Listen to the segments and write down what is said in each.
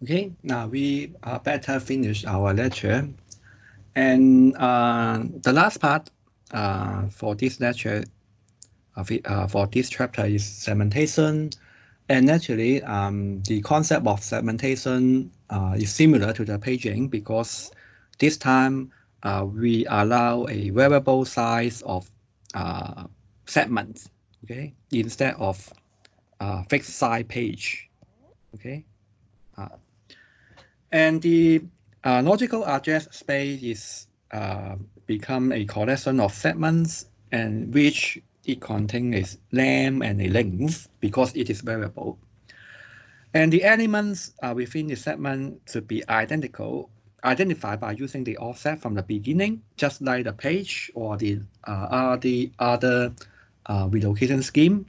Okay, now we better finish our lecture. And the last part for this lecture, for this chapter is segmentation. And actually, the concept of segmentation is similar to the paging because this time we allow a variable size of segments, okay, instead of fixed size page, okay. And the logical address space is become a collection of segments and which it contains a length and a length because it is variable. And the elements within the segment should be identified by using the offset from the beginning, just like the page or the other relocation scheme.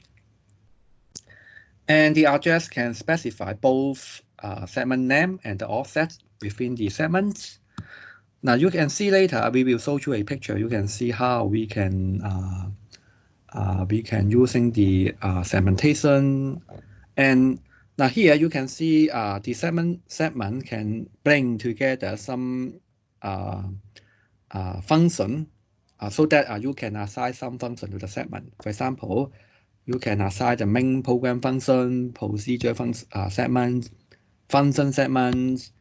And the address can specify both segment name and the offset within the segments. Now you can see later, we will show you a picture. You can see how we can using the segmentation. And now here you can see the segment can bring together some function so that you can assign some function to the segment. For example, you can assign the main program function, procedure segment, function segments,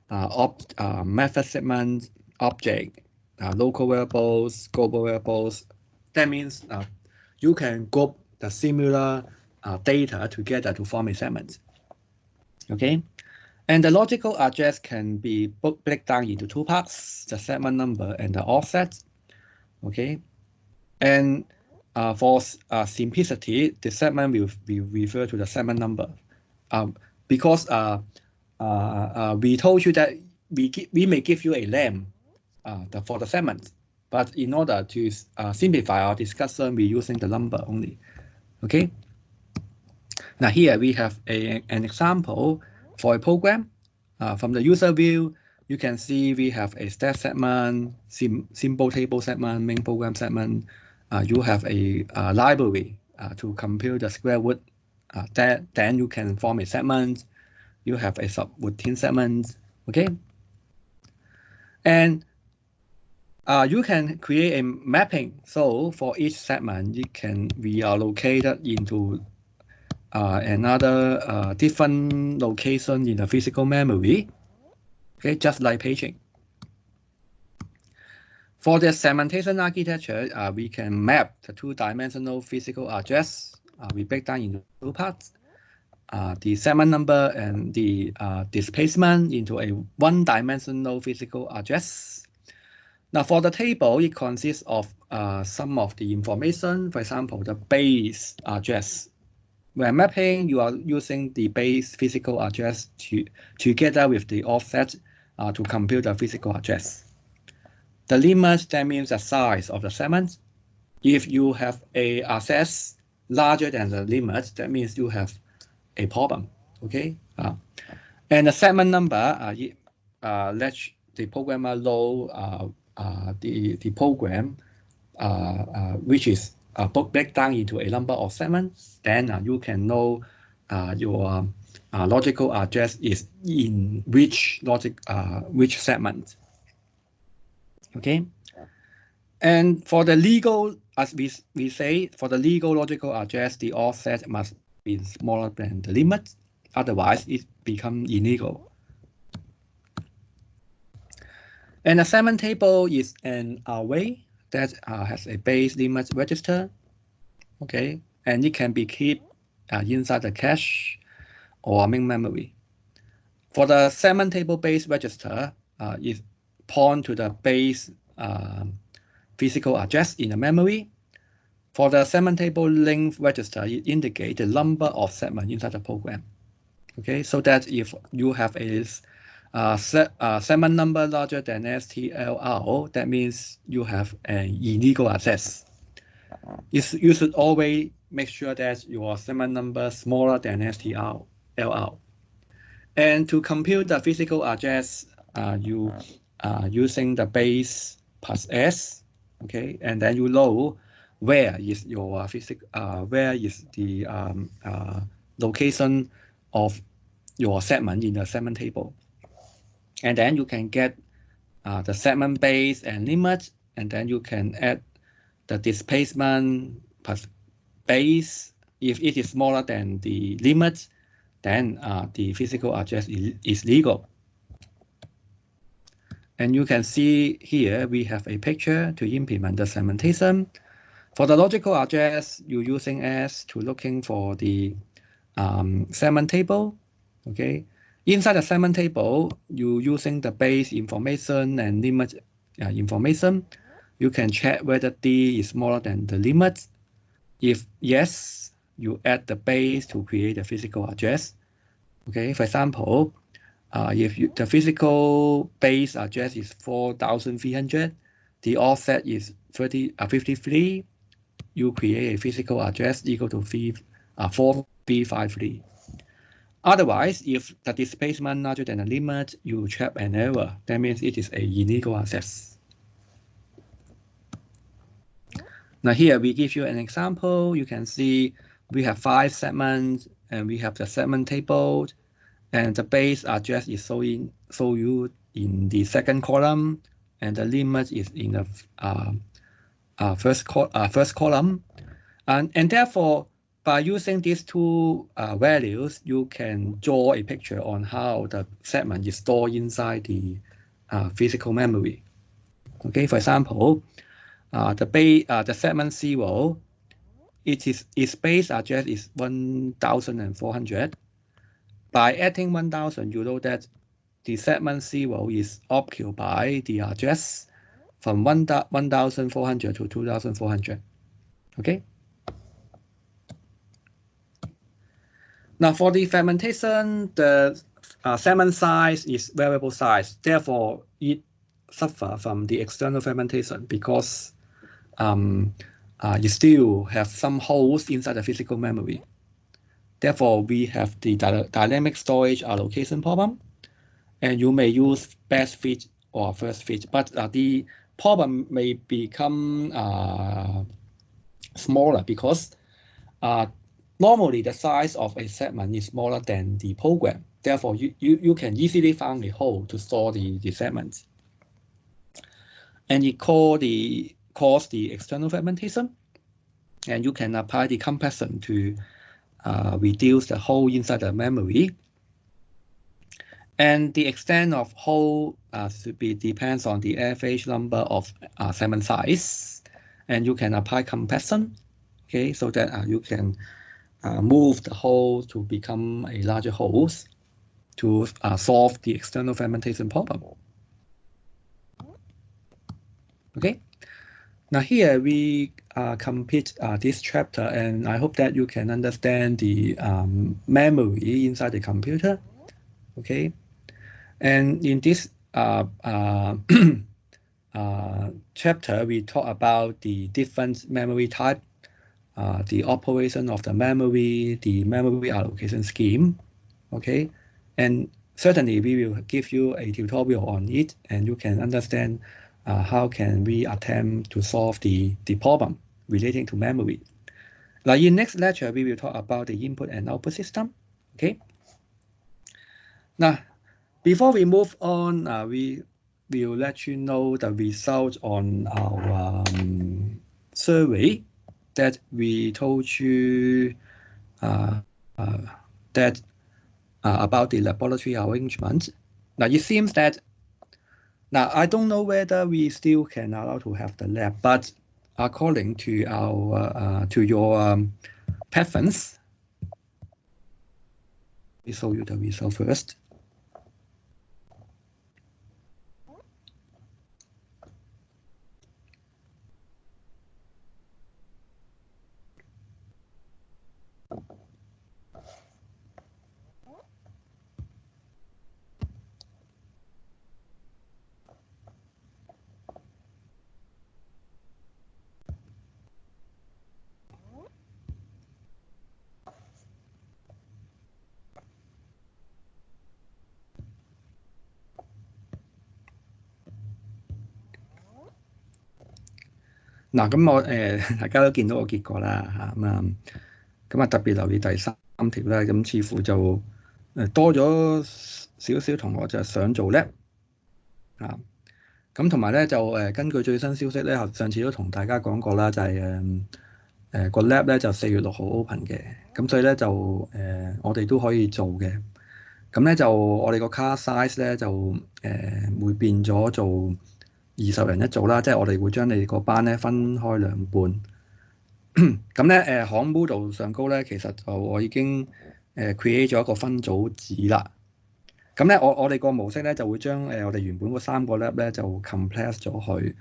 method segments, object, local variables, global variables. That means you can group the similar data together to form a segment. Okay, and the logical address can be broken down into two parts: the segment number and the offset. Okay, and for simplicity, the segment will be referred to the segment number, because we told you that we may give you a length for the segment, but in order to simplify our discussion, we're using the number only. Okay. Now here we have an example for a program. From the user view, you can see we have a stat segment, symbol table segment, main program segment. You have a library to compute the square root. Then you can form a segment. You have a subroutine segment. Okay. And you can create a mapping. So for each segment, it can be allocated into another different location in the physical memory, okay, just like paging. For the segmentation architecture, we can map the two-dimensional physical address. We break down into two parts, the segment number and the displacement into a one-dimensional physical address. Now for the table, it consists of some of the information, for example, the base address. When mapping, you are using the base physical address together with the offset to compute the physical address. The limit, that means the size of the segment. If you have a access larger than the limit, that means you have a problem. Okay. And the segment number lets the programmer know the program which is break down into a number of segments. Then you can know your logical address is in which segment. Okay. And for the legal, as we say, for the legal logical address, the offset must be smaller than the limit. Otherwise, it becomes illegal. And a segment table is an array that has a base limit register. Okay, and it can be kept inside the cache or main memory. For the segment table base register, it point to the base physical address in the memory. For the segment table length register, it indicates the number of segments inside the program. Okay, so that if you have a segment number larger than STLR, that means you have an illegal access. You should always make sure that your segment number is smaller than STLR. And to compute the physical address, you using the base plus S, okay, and then you know where is your where is the location of your segment in the segment table. And then you can get the segment base and limit, and then you can add the displacement plus base. If it is smaller than the limit, then the physical address is legal. And you can see here we have a picture to implement the segmentation. For the logical address, you're using S to looking for the segment table. Okay, inside the segment table, you're using the base information and limit information. You can check whether D is smaller than the limit. If yes, you add the base to create a physical address. Okay, for example, if the physical base address is 4,300, the offset is 53, you create a physical address equal to 4353. Otherwise, if the displacement larger than the limit, you trap an error. That means it is a illegal access. Now here we give you an example. You can see we have 5 segments and we have the segment table, and the base address is showing you in the second column, and the limit is in the first column, and therefore by using these two values, you can draw a picture on how the segment is stored inside the physical memory. Okay, for example, the segment 0, its base address is 1,400. By adding 1,000, you know that the segment 0 is occupied by the address from 1,400 to 2,400. Okay. Now for the fragmentation, the segment size is variable size. Therefore, it suffers from the external fragmentation because you still have some holes inside the physical memory. Therefore, we have the dynamic storage allocation problem, and you may use best fit or first fit, but the problem may become smaller because normally the size of a segment is smaller than the program. Therefore, you can easily find a hole to store the segments. And it cause the external fragmentation, and you can apply the compression to reduce the hole inside the memory. And the extent of hole should be depends on the average number of segment size, and you can apply compression, okay, so that you can move the hole to become a larger holes to solve the external fragmentation problem. Okay, now here we complete this chapter, and I hope that you can understand the memory inside the computer. Okay, and in this chapter, we talk about the different memory type, the operation of the memory allocation scheme. Okay, and certainly we will give you a tutorial on it, and you can understand how can we attempt to solve the problem relating to memory. Now in next lecture, we will talk about the input and output system. Okay. Now, before we move on, we will let you know the result on our survey that we told you that about the laboratory arrangement. Now it seems that now I don't know whether we still can allow to have the lab, but according to our to your preference, we show you the result first.嗱，咁我大家都見到個結果啦嚇，咁特別留意第3條啦，咁似乎就多咗少少同學就想做 lab 啊。咁同埋咧就根據最新消息咧，上次都同大家講過啦，就係個 lab 咧就4月6號 open 嘅，咁所以咧就我哋都可以做嘅。咁咧就我哋個 class size 咧就會變咗做20人一組啦，即係我哋會將你個班咧分開兩半。咁咧喺 Moodle 上高咧，其實就我已經create 咗一個分組紙啦。咁咧我哋個模式咧就會將我哋原本嗰3個 lab 咧就 compress 咗佢，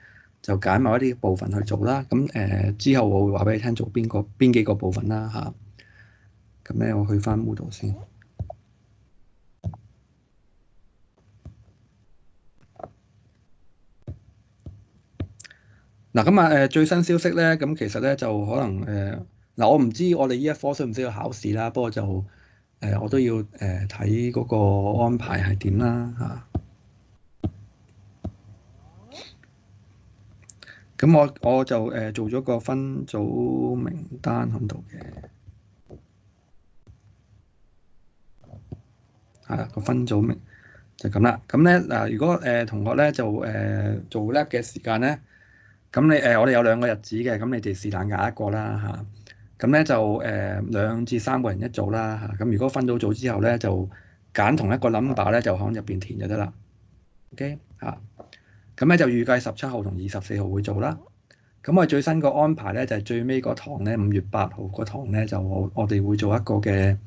就揀某一啲部分去做啦。咁之後我會話俾你聽做邊幾個部分啦嚇。咁咧我去翻 Moodle 先。嗱咁最新消息咧，咁其實咧就可能嗱我唔知我哋呢一科需唔需要考試啦，不過就我都要睇嗰個安排係點啦嚇。咁我就做咗個分組名單喺度嘅，係啦個分組名就咁啦。咁咧嗱，如果同學咧就做 lab 嘅時間咧，咁你我哋有2個日子嘅，咁你哋是但揀一個啦嚇。咁咧就2至3個人一組啦嚇。咁如果分到組之後咧，就揀同一個 number 咧，就喺入邊填就得啦。OK 嚇。咁咧就預計17號同24號會做啦。咁我最新個安排咧就係最尾嗰堂咧5月8號嗰堂咧就我哋會做一個嘅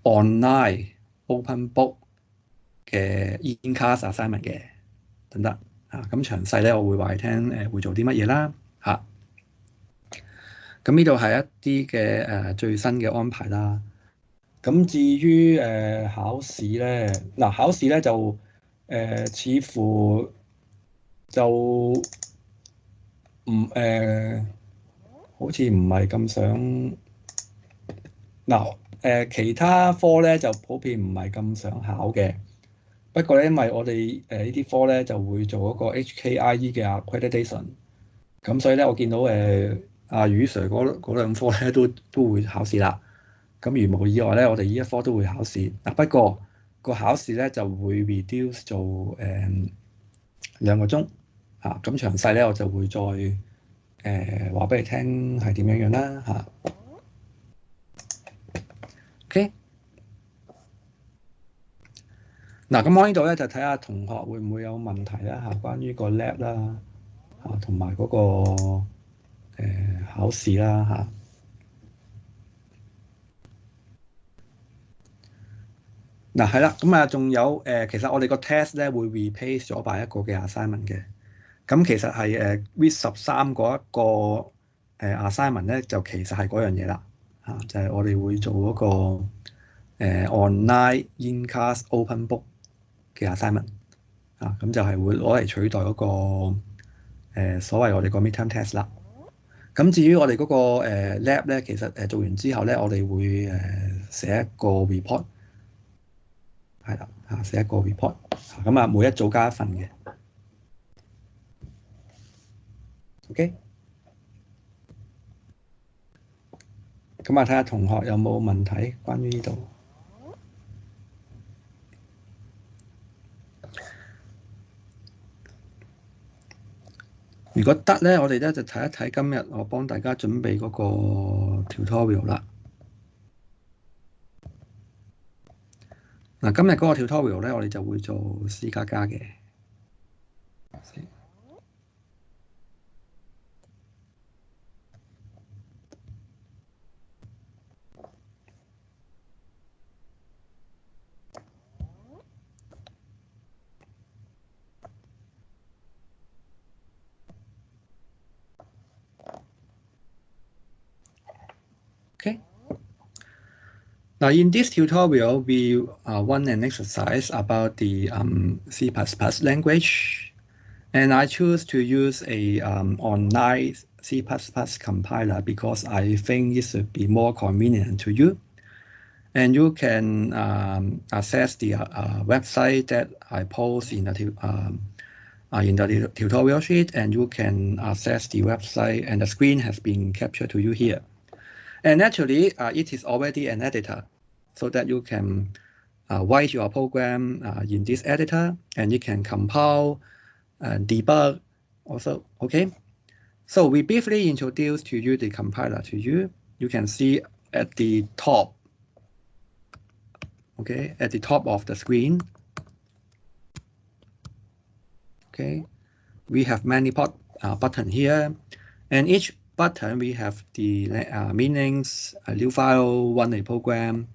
online open book 嘅 in-class assignment 嘅，得唔得啊？咁詳細咧我會話你聽會做啲乜嘢啦嚇。咁呢度係一啲嘅最新嘅安排啦。咁至於考試咧，嗱考試咧就似乎就唔好似唔係咁想嗱其他科咧就普遍唔係咁想考嘅。不過咧，因為我哋呢啲科咧就會做一個 HKIE 嘅 accreditation，咁所以咧我見到阿余 Sir 嗰2科咧都會考試啦。咁如無意外咧，我哋呢一科都會考試。嗱不過個考試咧就會 reduce 做2個鐘嚇。咁詳細咧我就會再話俾你聽係點樣啦嚇。OK。嗱咁我呢度咧就睇下同學會唔會有問題啦嚇，關於個 lab 啦嚇，同埋嗰個考試啦嚇。嗱係啦，咁仲有其實我哋個 test 咧會 replace 咗by一個嘅 assignment 嘅。咁其實係week 13嗰一個assignment 咧，就其實係嗰樣嘢啦嚇，就係我哋會做嗰個online in-class open book 嘅 assignment 啊，咁就係會攞嚟取代嗰個所謂我哋個 midterm test 啦。咁至於我哋嗰個lab 咧，其實做完之後咧，我哋會寫一個 report， 係啦嚇，寫一個 report， 咁啊每一組加1份嘅。OK，咁啊睇下同學有冇問題關於呢度。如果得咧，我哋咧就睇一睇今日我幫大家準備嗰個 tutorial 啦。嗱，今日嗰個 tutorial 咧，我哋就會做 C++ 嘅。Okay. Now, in this tutorial, we want an exercise about the C++ language, and I choose to use a online C++ compiler because I think it should be more convenient to you. And you can access the website that I post in the tutorial sheet, and you can access the website, and the screen has been captured to you here. And actually, it is already an editor, so that you can write your program in this editor, and you can compile and debug also. Okay, so we briefly introduce to you the compiler to you. You can see at the top, okay, at the top of the screen. Okay, we have many buttons here, and each button we have the meanings: new file, run a program,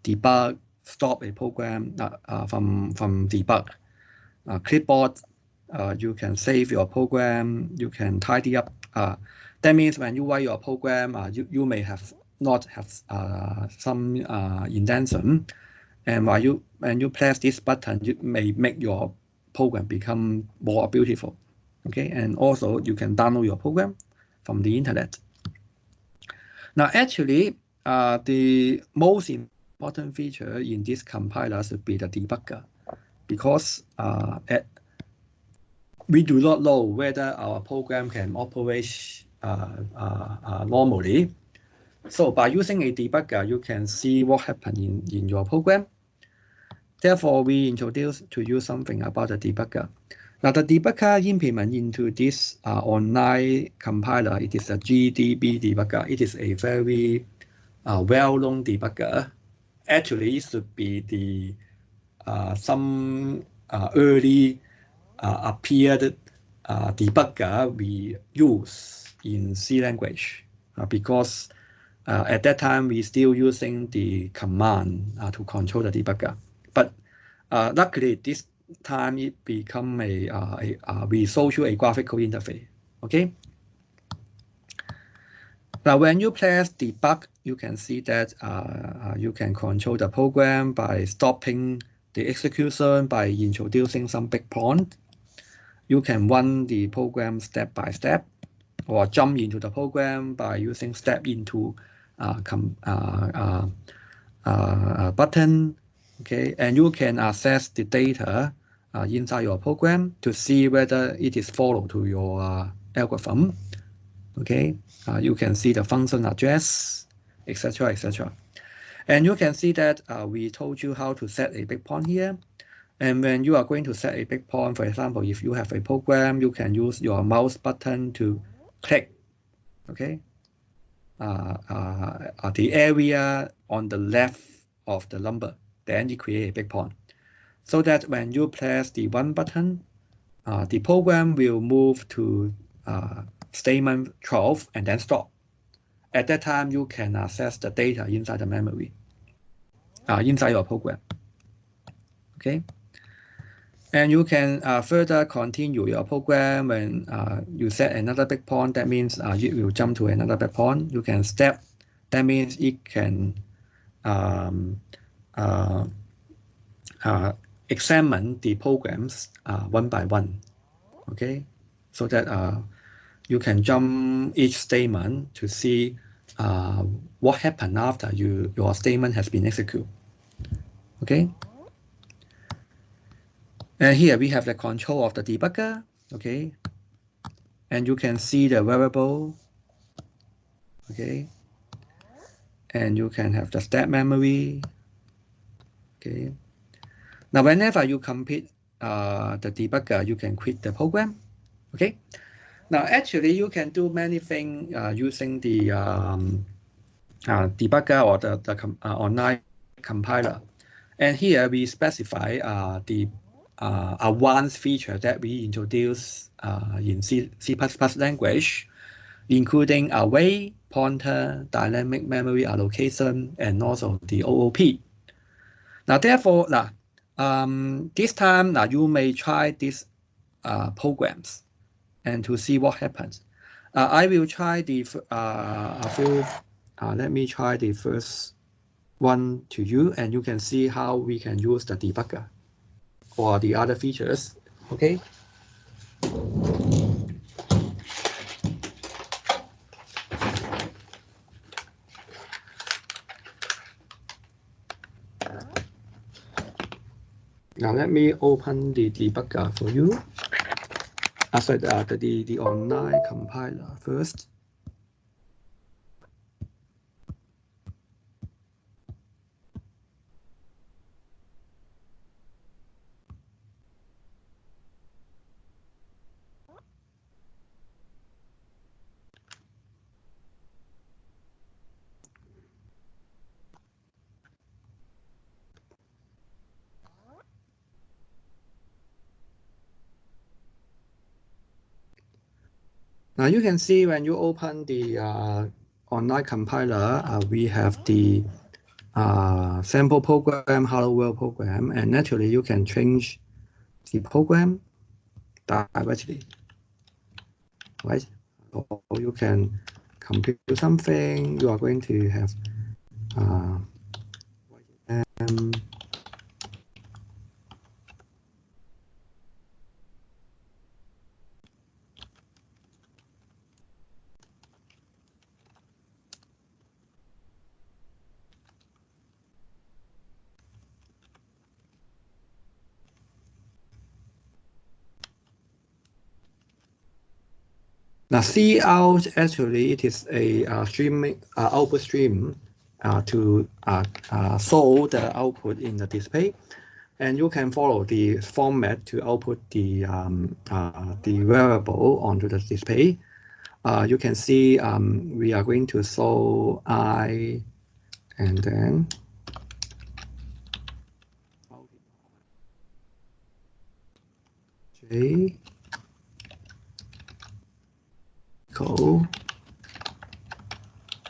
debug, stop a program from debug, clipboard. You can save your program. You can tidy up. That means when you write your program, you may have not have some indentation, and when you press this button, you may make your program become more beautiful. Okay, and also you can download your program from the internet. Now, actually, the most important feature in this compiler should be the debugger, because we do not know whether our program can operate normally. So by using a debugger, you can see what happened in your program. Therefore, we introduce to you something about the debugger. Now, the debugger implement into this online compiler, it is a GDB debugger. It is a very well-known debugger. Actually, it should be the some early appeared debugger we use in C language because at that time we still using the command to control the debugger. But luckily this time it become we show you a graphical interface. Okay. Now when you press debug, you can see that you can control the program by stopping the execution, by introducing some breakpoint. You can run the program step by step, or jump into the program by using step into button. Okay, and you can access the data inside your program to see whether it is followed to your algorithm. Okay, you can see the function address, etc., etc. And you can see that we told you how to set a breakpoint here. And when you are going to set a breakpoint, for example, if you have a program, you can use your mouse button to click, okay, the area on the left of the number. Then you create a breakpoint. So that when you press the one button, the program will move to statement 12 and then stop. At that time, you can access the data inside the memory, inside your program. Okay. And you can further continue your program when you set another breakpoint. That means it will jump to another breakpoint. You can step. That means it can examine the programs one by one. Okay, so that you can jump each statement to see what happened after your statement has been executed. Okay. And here we have the control of the debugger, okay? And you can see the variable, okay? And you can have the step memory, okay? Now, whenever you complete the debugger, you can quit the program, okay? Now, actually, you can do many things using the debugger or the online compiler. And here we specify the advanced feature that we introduce in C language, including array, pointer, dynamic memory allocation, and also the OOP. Now, therefore, this time you may try these programs and to see what happens. I will try the let me try the first one to you, and you can see how we can use the debugger or the other features. Okay. Now let me open the debugger for you. Sorry, the online compiler first. Now you can see when you open the online compiler, we have the sample program, hello world program, and naturally you can change the program directly, right? Or you can compute something. You are going to have now see out actually it is a streaming output stream to show the output in the display, and you can follow the format to output the variable onto the display. You can see we are going to show I and then J equal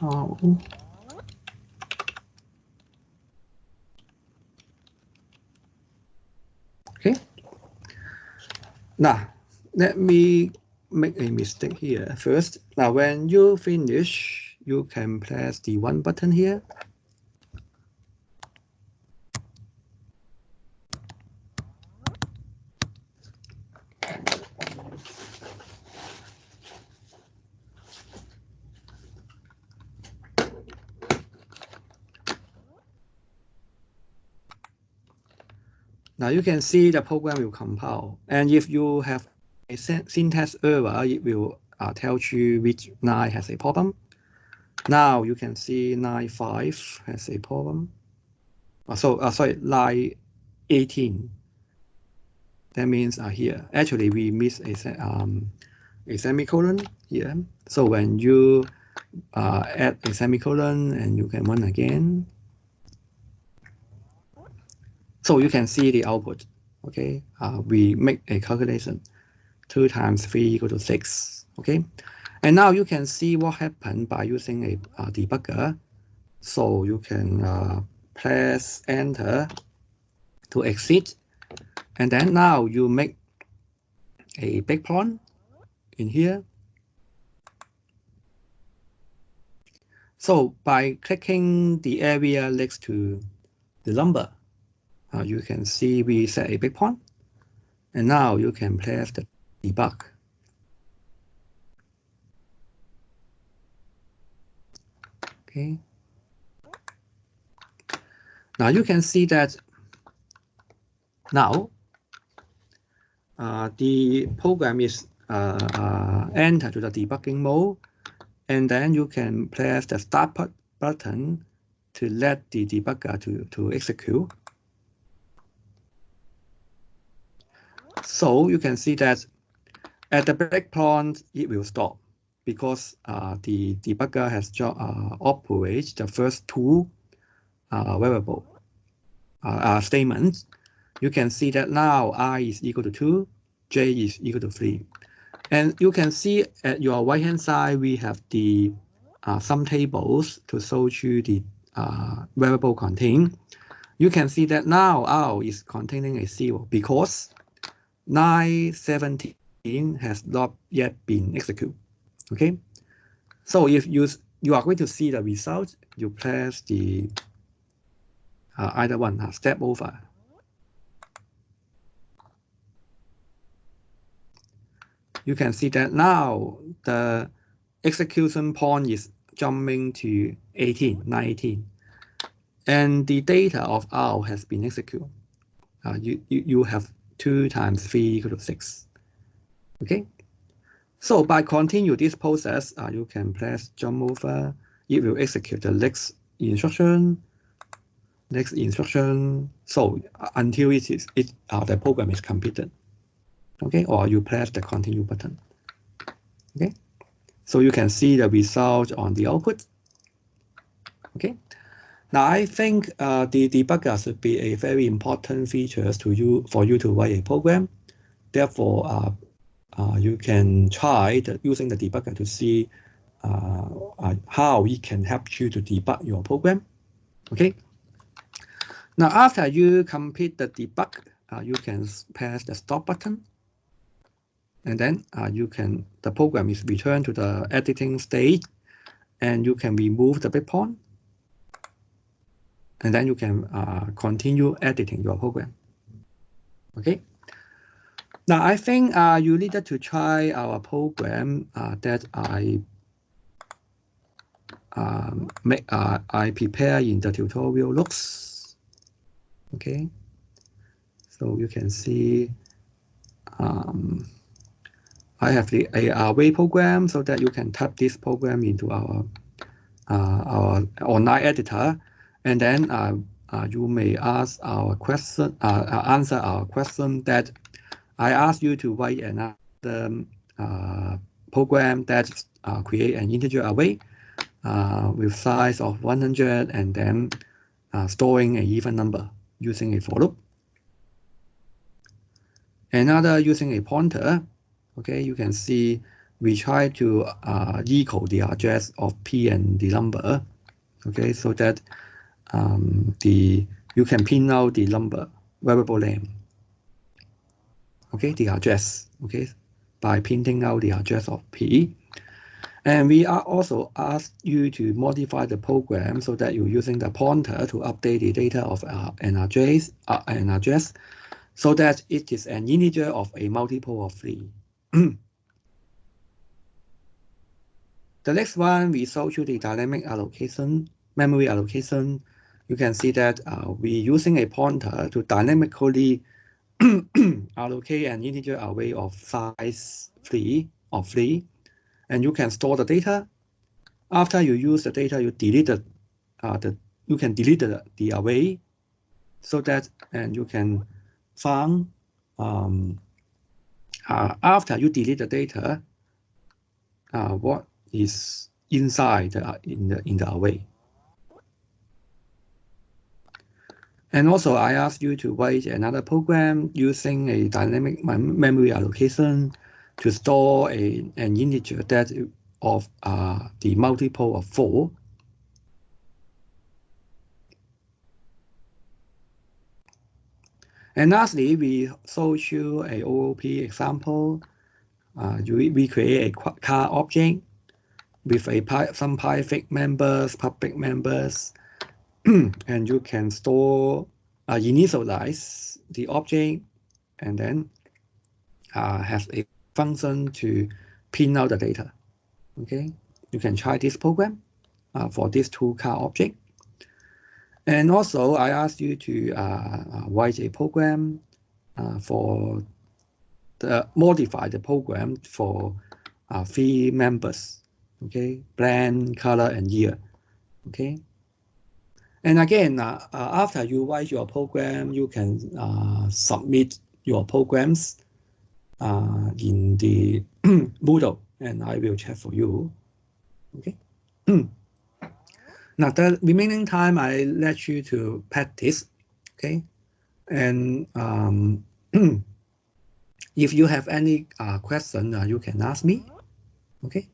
O. Okay. Now let me make a mistake here first. Now when you finish, you can press the one button here. Now you can see the program will compile, and if you have a syntax error, it will tell you which line has a problem. Now you can see line 5 has a problem. Sorry, line 18. That means here. Actually, we missed a semicolon here. So when you add a semicolon and you can run again, so you can see the output. Okay, we make a calculation. 2 times 3 equal to 6. Okay, and now you can see what happened by using a debugger. So you can press enter to exit, and then now you make a breakpoint in here. So by clicking the area next to the number, you can see we set a breakpoint, and now you can press the debug. Okay. Now you can see that now the program is entered to the debugging mode, and then you can press the start button to let the debugger to execute. So you can see that at the breakpoint, it will stop because the debugger has operated the first two variable statements. You can see that now I is equal to 2, J is equal to 3. And you can see at your right-hand side, we have the some tables to show you the variable contain. You can see that now R is containing a 0 because 917 has not yet been executed. Okay, so if you are going to see the result, you press the either one, step over. You can see that now the execution point is jumping to 918, and the data of R has been executed. You have 2 times 3 equal to 6. Okay, so by continue this process, you can press jump over. It will execute the next instruction. So until the program is completed. Okay, or you press the continue button. Okay, so you can see the result on the output. Okay, now I think the debugger should be a very important feature for you to write a program. Therefore, you can try using the debugger to see how it can help you to debug your program. Okay. Now, after you complete the debug, you can press the stop button, and then the program is returned to the editing stage, and you can remove the breakpoint, and then you can continue editing your program. Okay. Now, I think you needed to try our program that I prepare in the tutorial06. Okay, so you can see I have the array program so that you can type this program into our online editor, and then you may ask our question, answer our question that I ask you to write another program that create an integer array with size of 100 and then storing an even number using a for loop. Another using a pointer. Okay, you can see we try to equal the address of P and the number. Okay, so that you can print out the number variable name. Okay, the address. Okay, by printing out the address of P. And we are also asked you to modify the program so that you're using the pointer to update the data of an address so that it is an integer of a multiple of 3. The next one, we show you the dynamic allocation, memory allocation. You can see that we're using a pointer to dynamically allocate an integer array of size 3 of 3, and you can store the data. After you use the data, you delete you can delete the array so that, and you can find after you delete the data, what is inside in the array. And also, I asked you to write another program using a dynamic memory allocation to store an integer that of the multiple of 4. And lastly, we show you a OOP example. We create a car object with some private members, public members, and you can store, initialize the object, and then have a function to print out the data. Okay, you can try this program for these 2 car objects. And also, I asked you to write a program for modify the program for 3 members. Okay, brand, color, and year. Okay. And again, after you write your program, you can submit your programs in the Moodle, and I will check for you. Okay. Now, the remaining time, I let you to practice. Okay. And if you have any question, you can ask me. Okay.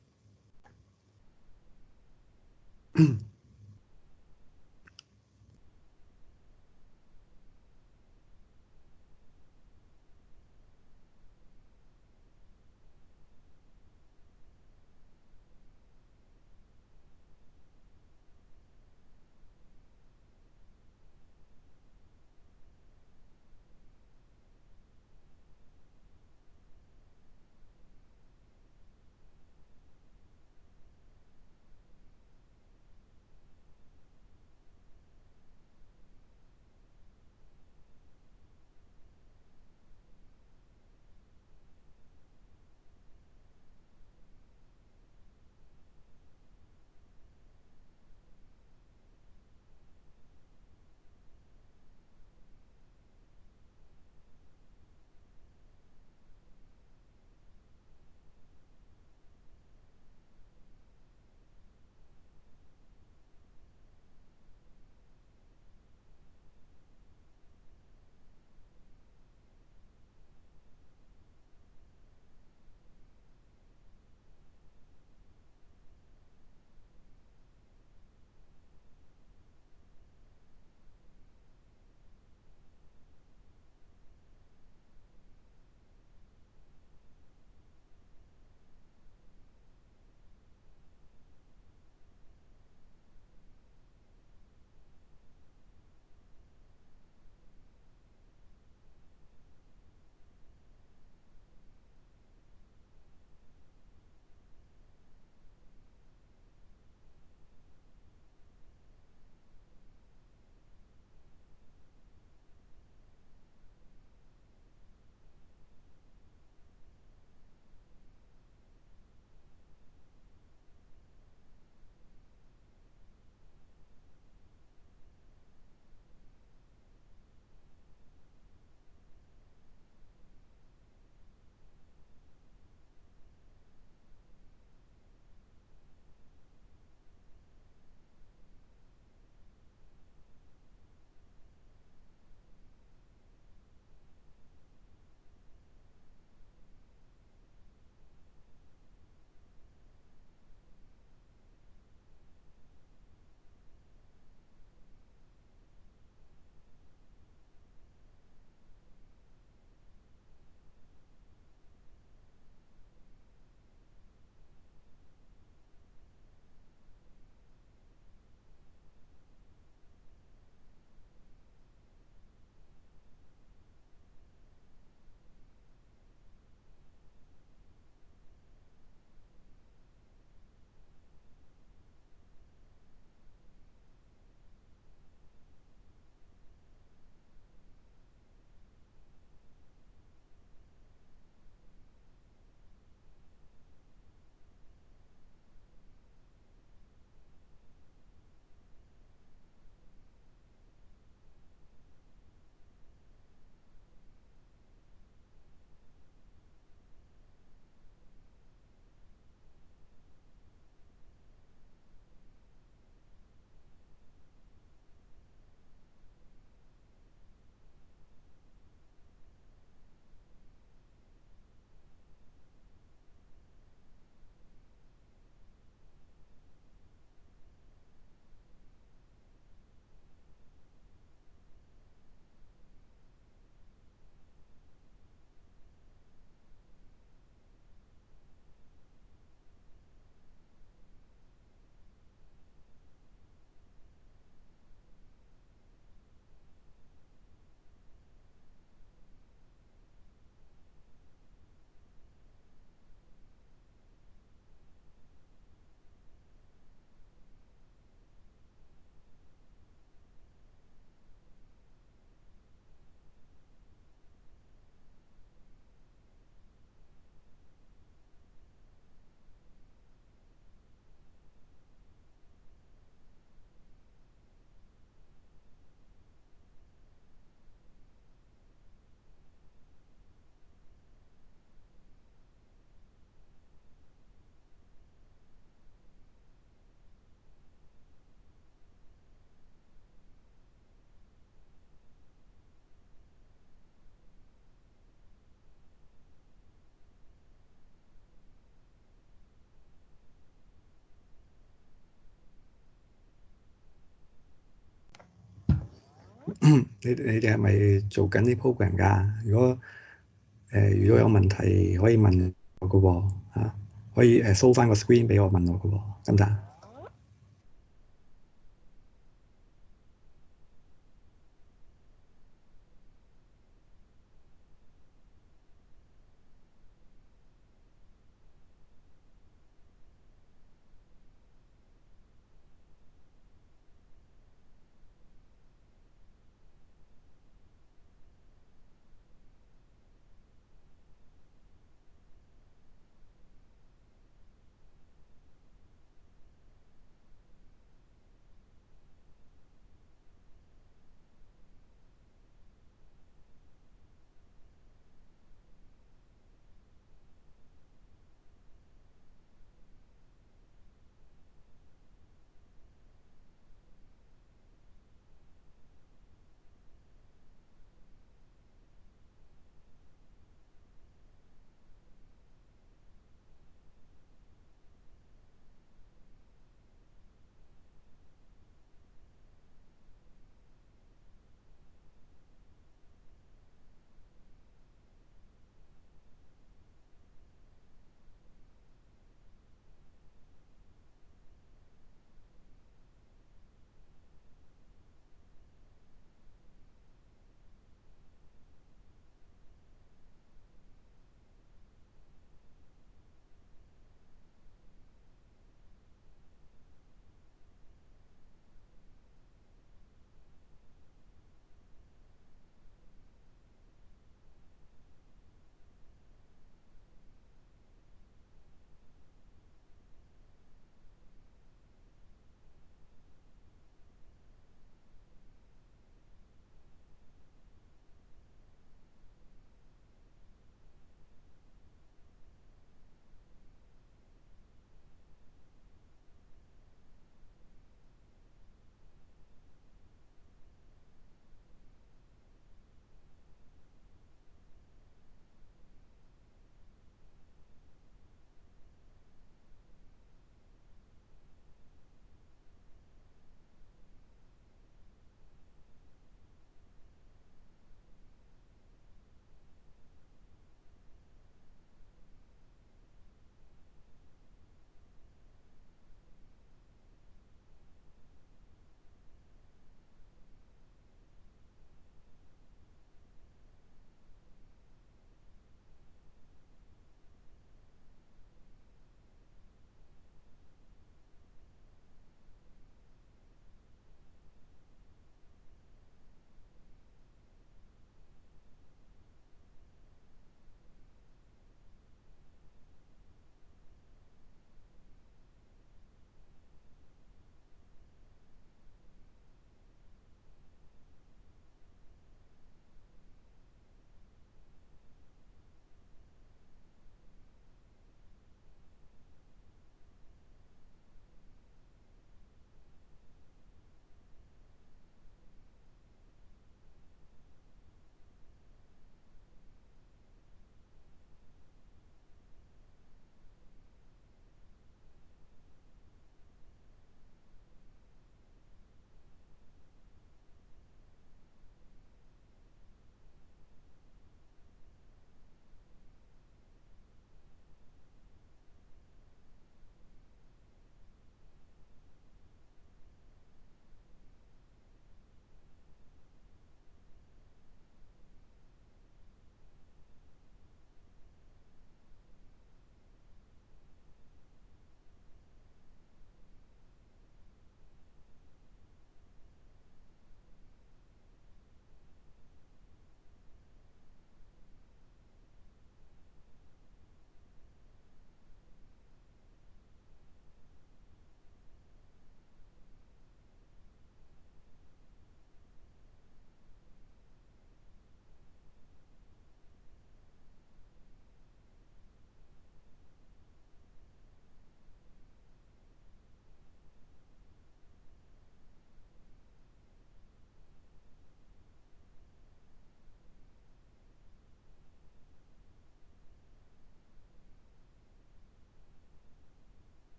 你哋係咪做緊啲 program 㗎？如果有問題可以問我嘅喎，可以show 翻個 screen 俾我問我嘅喎，得唔得？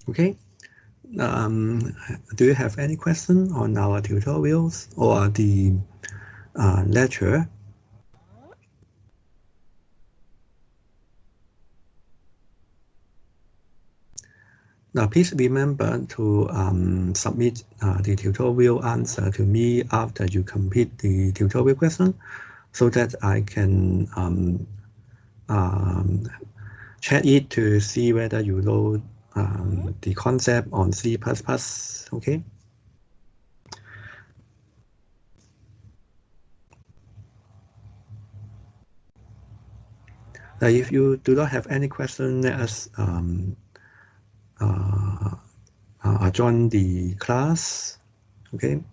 Okay. Do you have any question on our tutorials or the lecture? Now, please remember to submit the tutorial answer to me after you complete the tutorial question, so that I can check it to see whether you know the concept on C++. Okay. If you do not have any question, let us join the class. Okay.